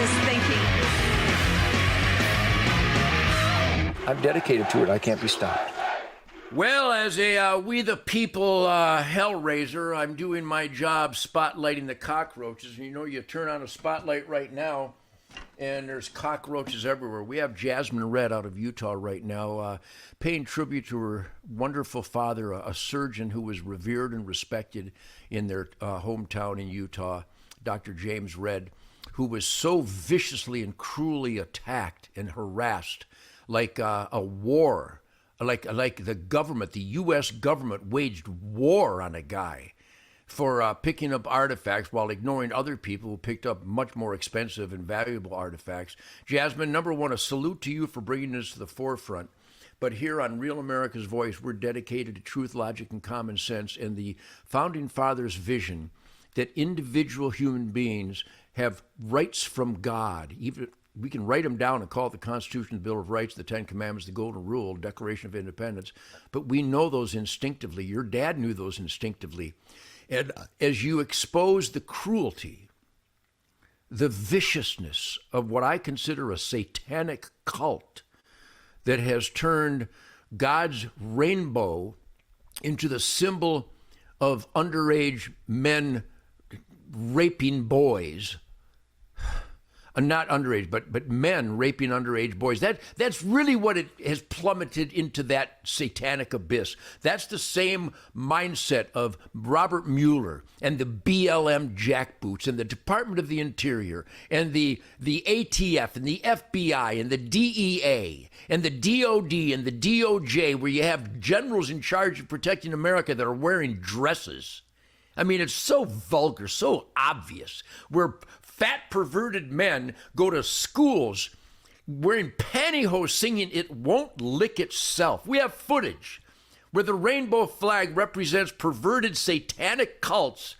is thinking. I'm dedicated to it. I can't be stopped. Well, as a We the People hellraiser, I'm doing my job spotlighting the cockroaches. You know, you turn on a spotlight right now, and there's cockroaches everywhere. We have Jasmine Red out of Utah right now, paying tribute to her wonderful father, a surgeon who was revered and respected in their hometown in Utah, Dr. James Red, who was so viciously and cruelly attacked and harassed like a war. Like the government, the U.S. government waged war on a guy for picking up artifacts while ignoring other people who picked up much more expensive and valuable artifacts. Jasmine, number one, a salute to you for bringing this to the forefront. But here on Real America's Voice, we're dedicated to truth, logic, and common sense and the Founding Fathers' vision that individual human beings have rights from God. Even we can write them down and call it the Constitution, the Bill of Rights, the Ten Commandments, the Golden Rule, Declaration of Independence. But we know those instinctively. Your dad knew those instinctively. And as you expose the cruelty, the viciousness of what I consider a satanic cult that has turned God's rainbow into the symbol of underage men raping boys, not underage, but men raping underage boys. That's really what it has plummeted into, that satanic abyss. That's the same mindset of Robert Mueller and the BLM jackboots and the Department of the Interior and the ATF and the FBI and the DEA and the DOD and the DOJ, where you have generals in charge of protecting America that are wearing dresses. I mean, it's so vulgar, so obvious, where fat, perverted men go to schools wearing pantyhose singing "It Won't Lick Itself." We have footage where the rainbow flag represents perverted satanic cults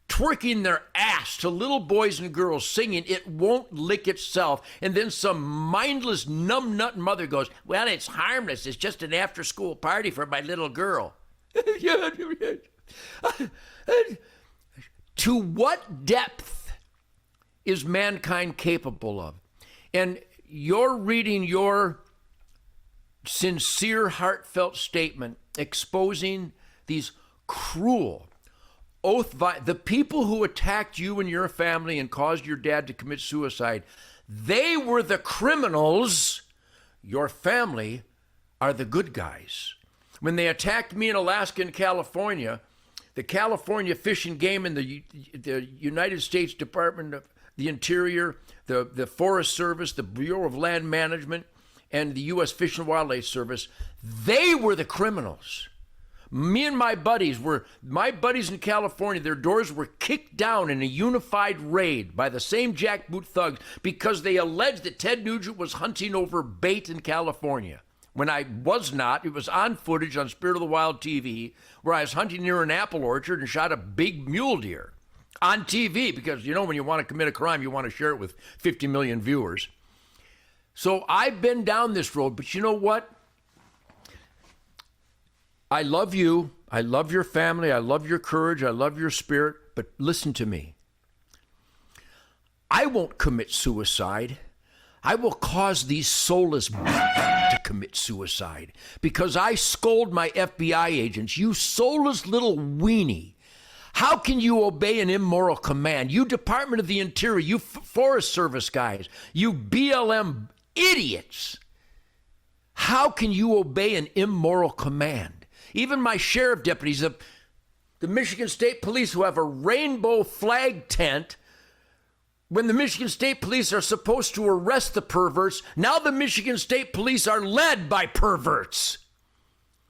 twerking their ass to little boys and girls singing "It Won't Lick Itself." And then some mindless numbnut mother goes, "Well, it's harmless. It's just an after-school party for my little girl." To what depth is mankind capable of? And you're reading your sincere, heartfelt statement exposing these cruel, the people who attacked you and your family and caused your dad to commit suicide. They were the criminals. Your family are the good guys. When they attacked me in Alaska and California, the California Fish and Game and the United States Department of the Interior, the Forest Service, the Bureau of Land Management, and the U.S. Fish and Wildlife Service, they were the criminals. Me and my buddies in California, their doors were kicked down in a unified raid by the same jackboot thugs because they alleged that Ted Nugent was hunting over bait in California. When I was not. It was on footage on Spirit of the Wild TV, where I was hunting near an apple orchard and shot a big mule deer on TV, because, you know, when you want to commit a crime, you want to share it with 50 million viewers. So I've been down this road, but you know what? I love you. I love your family. I love your courage. I love your spirit. But listen to me. I won't commit suicide. I will cause these soulless to commit suicide because I scold my FBI agents. You soulless little weenie. How can you obey an immoral command? You Department of the Interior, you Forest Service guys, you BLM idiots. How can you obey an immoral command? Even my sheriff deputies, the Michigan State Police, who have a rainbow flag tent, when the Michigan State Police are supposed to arrest the perverts, now the Michigan State Police are led by perverts.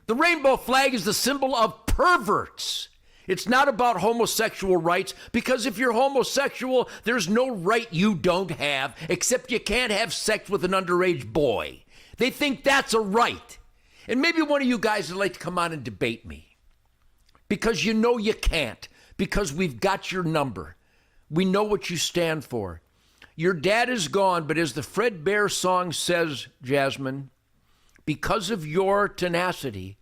The rainbow flag is the symbol of perverts. It's not about homosexual rights, because if you're homosexual, there's no right you don't have, except you can't have sex with an underage boy. They think that's a right. And maybe one of you guys would like to come on and debate me, because you know you can't, because we've got your number. We know what you stand for. Your dad is gone, but as the Fred Bear song says, Jasmine, because of your tenacity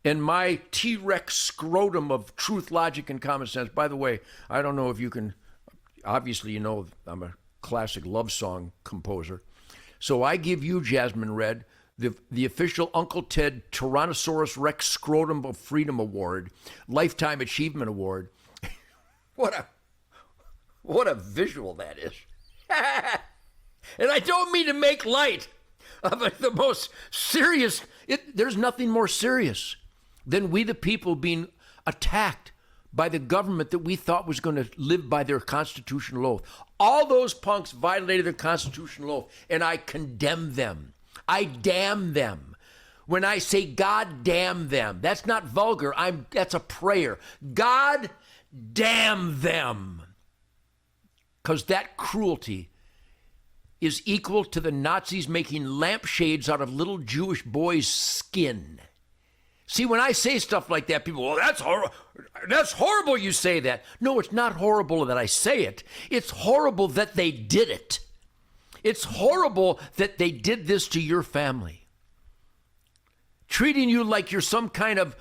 and my T-Rex scrotum of truth, logic, and common sense. By the way, I don't know if you can, obviously you know I'm a classic love song composer. So I give you, Jasmine Red, the official Uncle Ted Tyrannosaurus Rex Scrotum of Freedom Award, Lifetime Achievement Award. What a visual that is. And I don't mean to make light of the most serious. There's nothing more serious than we the people being attacked by the government that we thought was going to live by their constitutional oath. All those punks violated their constitutional oath, and I condemn them. I damn them. When I say God damn them, that's not vulgar. That's a prayer. God damn them. Because that cruelty is equal to the Nazis making lampshades out of little Jewish boys' skin. See, when I say stuff like that, people, well, that's horrible you say that. No, it's not horrible that I say it. It's horrible that they did it. It's horrible that they did this to your family. Treating you like you're some kind of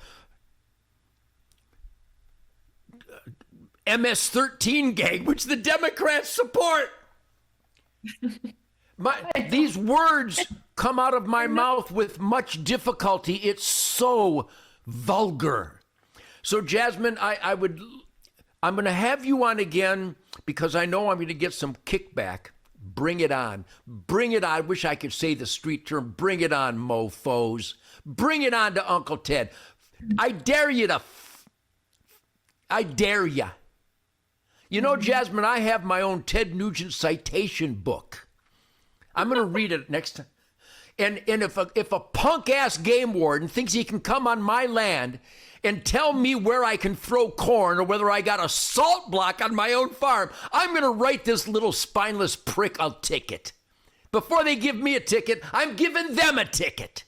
MS-13 gang, which the Democrats support. These words come out of my mouth with much difficulty. It's so vulgar. So, Jasmine, I'm going to have you on again because I know I'm going to get some kickback. Bring it on. Bring it on. I wish I could say the street term. Bring it on, mofos. Bring it on to Uncle Ted. I dare you to... I dare you. You know, Jasmine, I have my own Ted Nugent citation book. I'm going to read it next time. And if a punk-ass game warden thinks he can come on my land and tell me where I can throw corn or whether I got a salt block on my own farm, I'm going to write this little spineless prick a ticket. Before they give me a ticket, I'm giving them a ticket.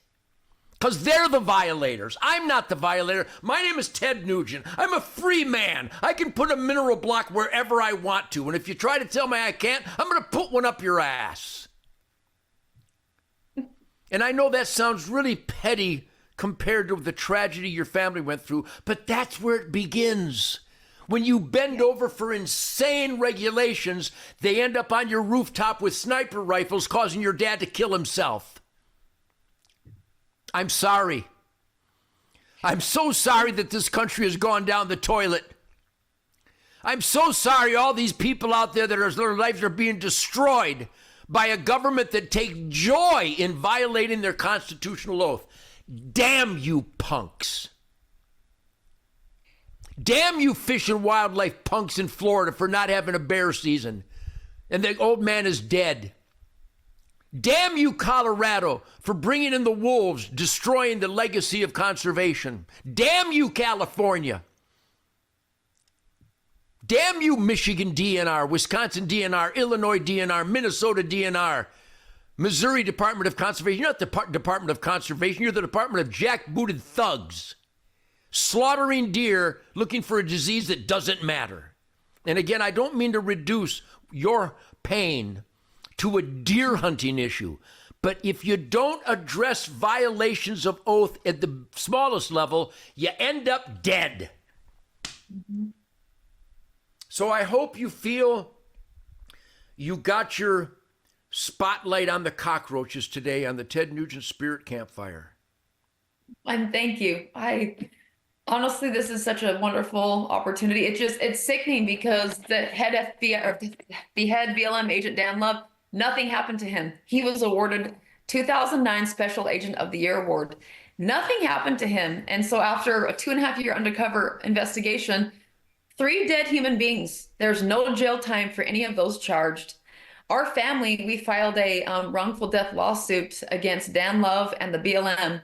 Because they're the violators. I'm not the violator. My name is Ted Nugent. I'm a free man. I can put a mineral block wherever I want to. And if you try to tell me I can't, I'm going to put one up your ass. And I know that sounds really petty compared to the tragedy your family went through, but that's where it begins. When you bend over for insane regulations, they end up on your rooftop with sniper rifles, causing your dad to kill himself. I'm sorry. I'm so sorry that this country has gone down the toilet. I'm so sorry all these people out there that their lives are being destroyed by a government that take joy in violating their constitutional oath. Damn you punks. Damn you fish and wildlife punks in Florida for not having a bear season. And the old man is dead. Damn you, Colorado, for bringing in the wolves, destroying the legacy of conservation. Damn you, California. Damn you, Michigan DNR, Wisconsin DNR, Illinois DNR, Minnesota DNR, Missouri Department of Conservation. You're not the Department of Conservation. You're the Department of jackbooted thugs. Slaughtering deer, looking for a disease that doesn't matter. And again, I don't mean to reduce your pain to a deer hunting issue. But if you don't address violations of oath at the smallest level, you end up dead. Mm-hmm. So I hope you feel you got your spotlight on the cockroaches today on the Ted Nugent Spirit Campfire. And thank you. Honestly, this is such a wonderful opportunity. It's sickening because the head FBI, or the head BLM agent, Dan Love, nothing happened to him. He was awarded 2009 Special Agent of the Year award. Nothing happened to him. And so after a 2.5-year undercover investigation, 3 dead human beings. There's no jail time for any of those charged. Our family, we filed a wrongful death lawsuit against Dan Love and the BLM.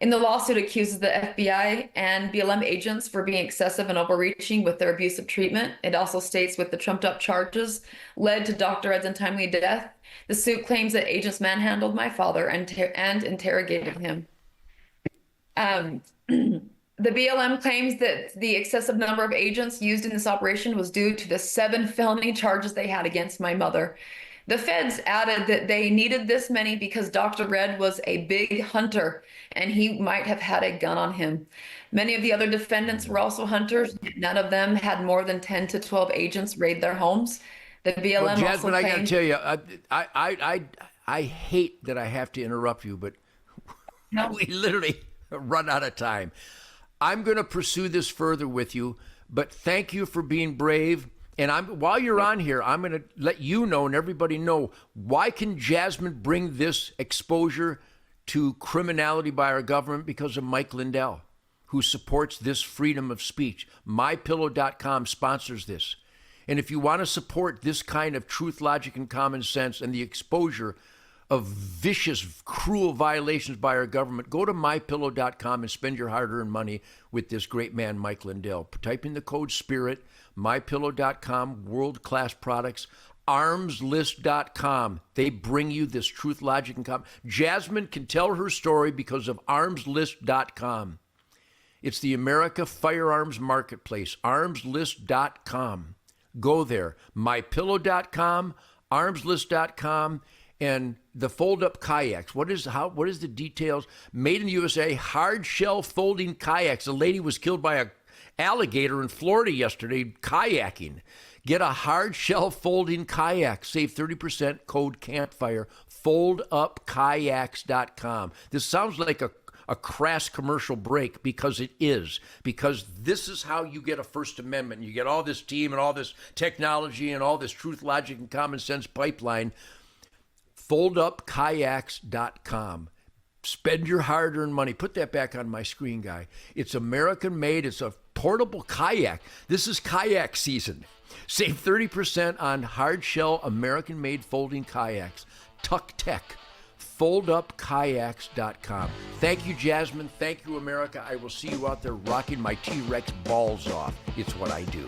In the lawsuit, accuses the FBI and BLM agents for being excessive and overreaching with their abusive treatment. It also states with the trumped up charges led to Dr. Ed's untimely death. The suit claims that agents manhandled my father and interrogated him. The BLM claims that the excessive number of agents used in this operation was due to the 7 felony charges they had against my mother. The feds added that they needed this many because Dr. Red was a big hunter and he might have had a gun on him. Many of the other defendants were also hunters. None of them had more than 10 to 12 agents raid their homes. The BLM Well, also Jasmine, I got to claimed. tell you, I hate that I have to interrupt you, but No. we literally run out of time. I'm going to pursue this further with you, but thank you for being brave. And while you're on here, I'm going to let you know and everybody know, why can Jasmine bring this exposure to criminality by our government? Because of Mike Lindell, who supports this freedom of speech. MyPillow.com sponsors this. And if you want to support this kind of truth, logic, and common sense and the exposure of vicious, cruel violations by our government, go to MyPillow.com and spend your hard-earned money with this great man, Mike Lindell. Type in the code SPIRIT, MyPillow.com, world-class products, ArmsList.com. They bring you this truth, logic, and common. Jasmine can tell her story because of ArmsList.com. It's the America Firearms Marketplace, ArmsList.com. Go there, MyPillow.com, ArmsList.com, and the fold-up kayaks. What is the details? Made in the USA, hard shell folding kayaks. A lady was killed by a alligator in Florida yesterday kayaking. Get a hard shell folding kayak. Save 30%. Code Campfire. Foldupkayaks.com. This sounds like a crass commercial break, because it is. Because this is how you get a First Amendment. You get all this team and all this technology and all this truth, logic, and common sense pipeline. Foldupkayaks.com. Spend your hard-earned money. Put that back on my screen, guy. It's American-made. It's a portable kayak. This is kayak season. Save 30% on hard-shell American-made folding kayaks. Tucktec. Foldupkayaks.com. Thank you, Jasmine. Thank you, America. I will see you out there rocking my T-Rex balls off. It's what I do.